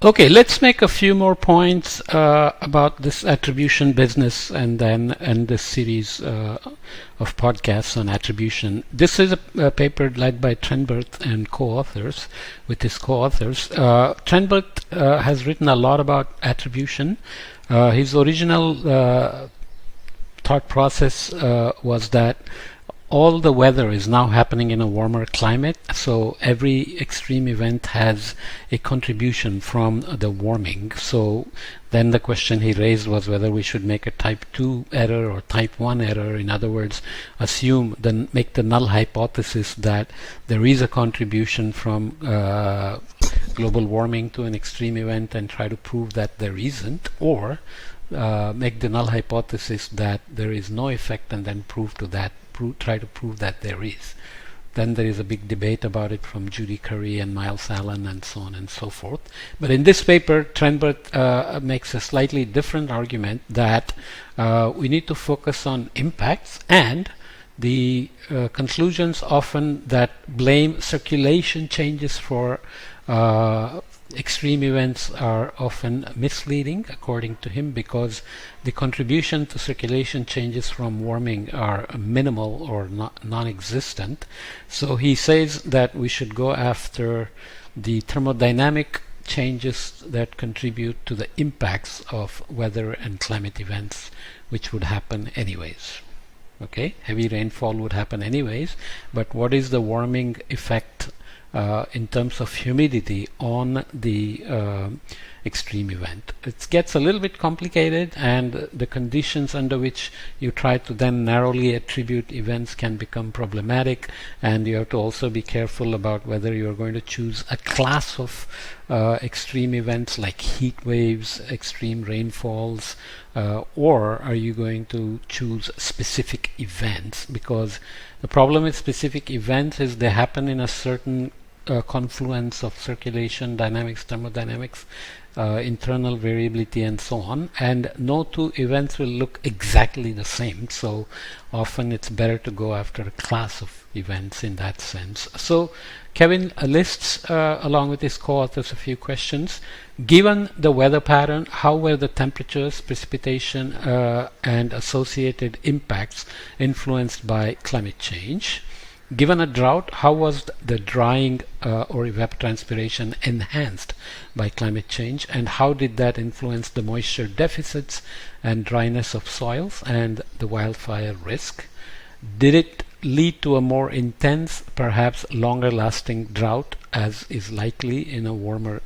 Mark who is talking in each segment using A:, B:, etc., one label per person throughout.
A: Okay, let's make a few more points about this attribution business and then end this series of podcasts on attribution. This is a paper led by Trenberth and co-authors, with his co-authors. Trenberth has written a lot about attribution. His original thought process was that all the weather is now happening in a warmer climate, so every extreme event has a contribution from the warming. So then the question he raised was whether we should make a type 2 error or type 1 error. In other words, make the null hypothesis that there is a contribution from global warming to an extreme event and try to prove that there isn't, or make the null hypothesis that there is no effect and then try to prove that there is. Then there is a big debate about it from Judy Curry and Miles Allen and so on and so forth. But in this paper, Trenberth makes a slightly different argument that we need to focus on impacts, and the conclusions often that blame circulation changes for extreme events are often misleading, according to him, because the contribution to circulation changes from warming are minimal or non-existent. So he says that we should go after the thermodynamic changes that contribute to the impacts of weather and climate events, which would happen anyways. Okay, heavy rainfall would happen anyways, but what is the warming effect in terms of humidity on the extreme event? It gets a little bit complicated, and the conditions under which you try to then narrowly attribute events can become problematic, and you have to also be careful about whether you're going to choose a class of extreme events like heat waves, extreme rainfalls, or are you going to choose specific events? Because the problem with specific events is they happen in a certain confluence of circulation dynamics, thermodynamics, internal variability, and so on, and no two events will look exactly the same, so often it's better to go after a class of events in that sense. So Kevin lists along with his co-authors a few questions. Given the weather pattern, how were the temperatures, precipitation, and associated impacts influenced by climate change? Given a drought, how was the drying or evapotranspiration enhanced by climate change, and how did that influence the moisture deficits and dryness of soils and the wildfire risk? Did it lead to a more intense, perhaps longer lasting drought, as is likely in a warmer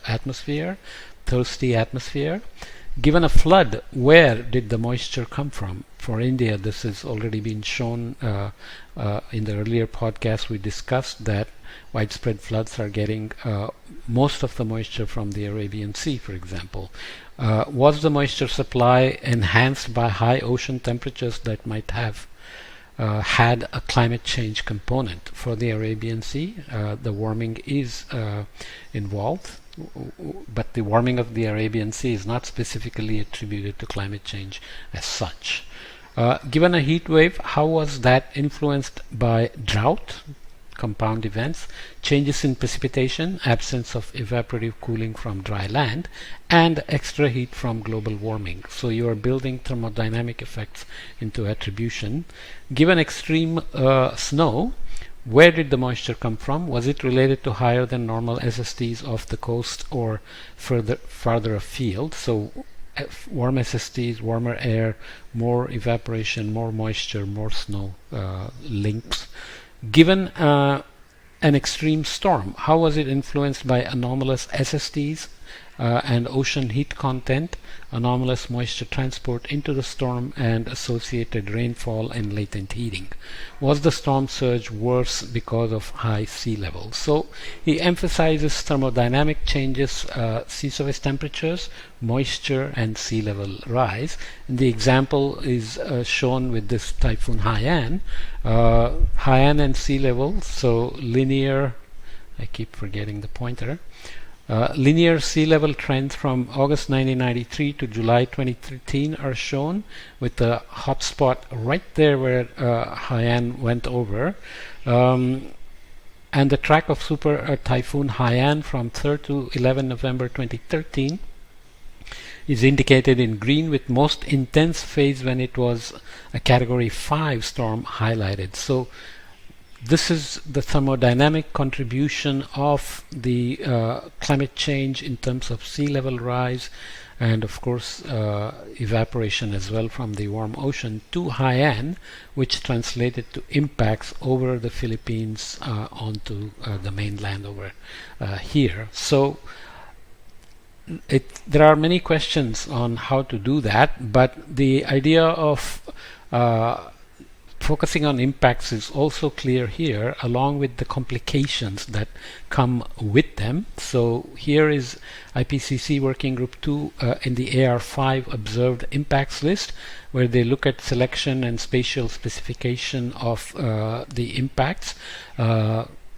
A: atmosphere, thirsty atmosphere? Given a flood, where did the moisture come from? For India, this has already been shown in the earlier podcast. We discussed that widespread floods are getting most of the moisture from the Arabian Sea, for example. Was the moisture supply enhanced by high ocean temperatures that might have had a climate change component? For the Arabian Sea, the warming is involved, but the warming of the Arabian Sea is not specifically attributed to climate change as such. Given a heat wave, how was that influenced by drought, compound events, changes in precipitation, absence of evaporative cooling from dry land, and extra heat from global warming? So you are building thermodynamic effects into attribution. Given extreme snow, where did the moisture come from? Was it related to higher than normal SSTs off the coast or farther afield? So warm SSTs, warmer air, more evaporation, more moisture, more snow links. Given an extreme storm, how was it influenced by anomalous SSTs and ocean heat content, anomalous moisture transport into the storm, and associated rainfall and latent heating? Was the storm surge worse because of high sea level? So he emphasizes thermodynamic changes, sea surface temperatures, moisture, and sea level rise. And the example is shown with this typhoon Haiyan. Haiyan and sea level, so linear, I keep forgetting the pointer, linear sea level trends from August 1993 to July 2013 are shown, with the hotspot right there where Haiyan went over. and the track of Super Typhoon Haiyan from 3rd to 11 November 2013 is indicated in green, with most intense phase when it was a Category 5 storm highlighted. So this is the thermodynamic contribution of the climate change in terms of sea level rise and of course evaporation as well from the warm ocean to Haiyan, which translated to impacts over the Philippines onto the mainland over here. So there are many questions on how to do that, but the idea of focusing on impacts is also clear here, along with the complications that come with them. So here is IPCC Working Group 2 in the AR5 observed impacts list, where they look at selection and spatial specification of the impacts.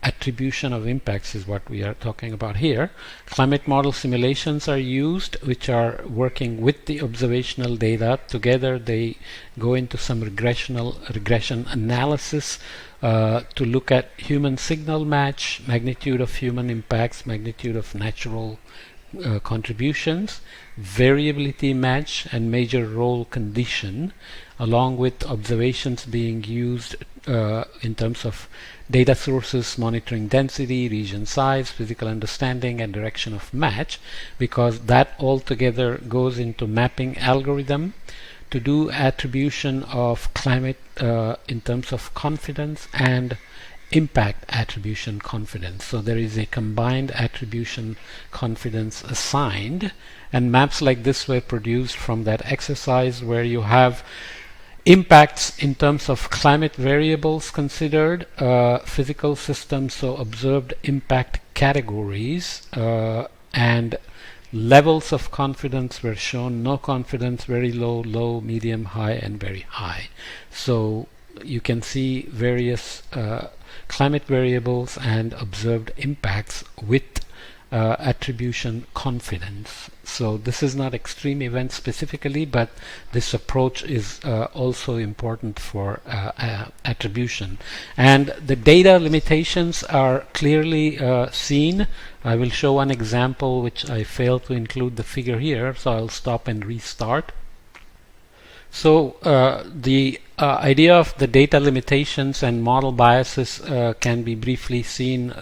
A: Attribution of impacts is what we are talking about here. Climate model simulations are used, which are working with the observational data. Together they go into some regression analysis to look at human signal match, magnitude of human impacts, magnitude of natural contributions, variability match, and major role condition, along with observations being used in terms of data sources, monitoring density, region size, physical understanding, and direction of match, because that all together goes into mapping algorithm to do attribution of climate in terms of confidence and impact attribution confidence. So there is a combined attribution confidence assigned, and maps like this were produced from that exercise, where you have impacts in terms of climate variables considered, physical systems, so observed impact categories, and levels of confidence were shown: no confidence, very low, low, medium, high, and very high. So you can see various climate variables and observed impacts with attribution confidence. So this is not extreme events specifically, but this approach is also important for attribution. And the data limitations are clearly seen. I will show one example which I failed to include the figure here, so I'll stop and restart. So the idea of the data limitations and model biases can be briefly seen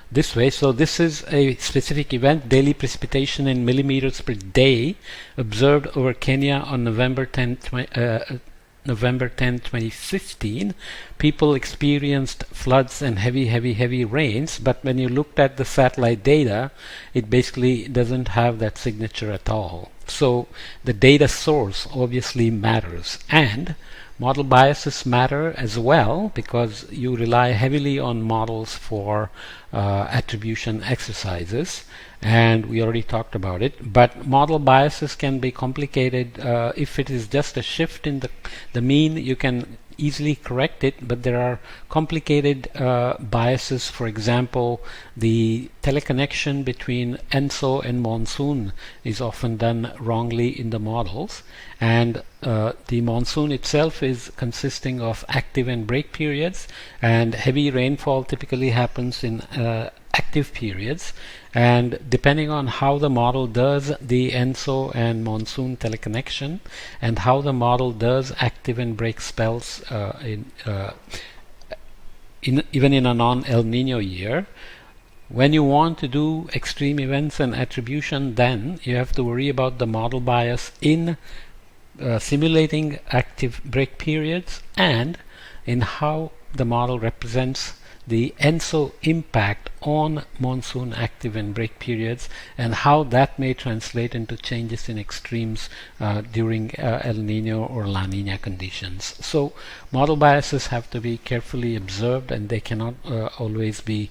A: this way. So this is a specific event: daily precipitation in millimeters per day observed over Kenya on November 10, 2015. People experienced floods and heavy rains, but when you looked at the satellite data, it basically doesn't have that signature at all. So the data source obviously matters, and model biases matter as well, because you rely heavily on models for attribution exercises, and we already talked about it. But model biases can be complicated. If it is just a shift in the mean, you can easily correct it, but there are complicated biases. For example, the teleconnection between ENSO and monsoon is often done wrongly in the models, and the monsoon itself is consisting of active and break periods, and heavy rainfall typically happens in active periods, and depending on how the model does the ENSO and monsoon teleconnection, and how the model does active and break spells even in a non-El Nino year, when you want to do extreme events and attribution, then you have to worry about the model bias in simulating active break periods, and in how the model represents the ENSO impact on monsoon active and break periods, and how that may translate into changes in extremes during El Nino or La Nina conditions. So model biases have to be carefully observed, and they cannot always be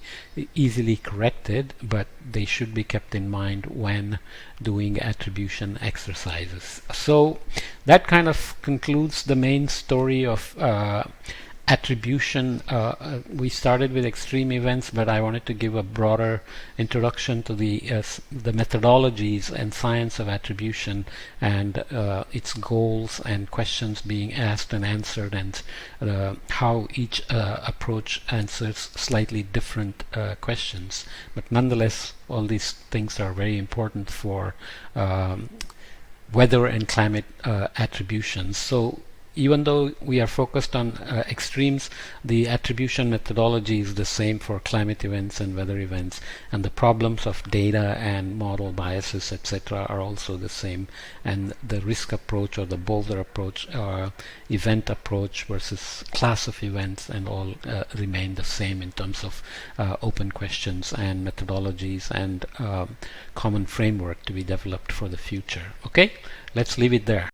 A: easily corrected, but they should be kept in mind when doing attribution exercises. So that kind of concludes the main story of attribution, we started with extreme events, but I wanted to give a broader introduction to the methodologies and science of attribution and its goals and questions being asked and answered, and how each approach answers slightly different questions. But nonetheless, all these things are very important for weather and climate attributions. So even though we are focused on extremes, the attribution methodology is the same for climate events and weather events, and the problems of data and model biases, etc., are also the same. And the risk approach or the boulder approach or event approach versus class of events and all remain the same in terms of open questions and methodologies and common framework to be developed for the future. Okay, let's leave it there.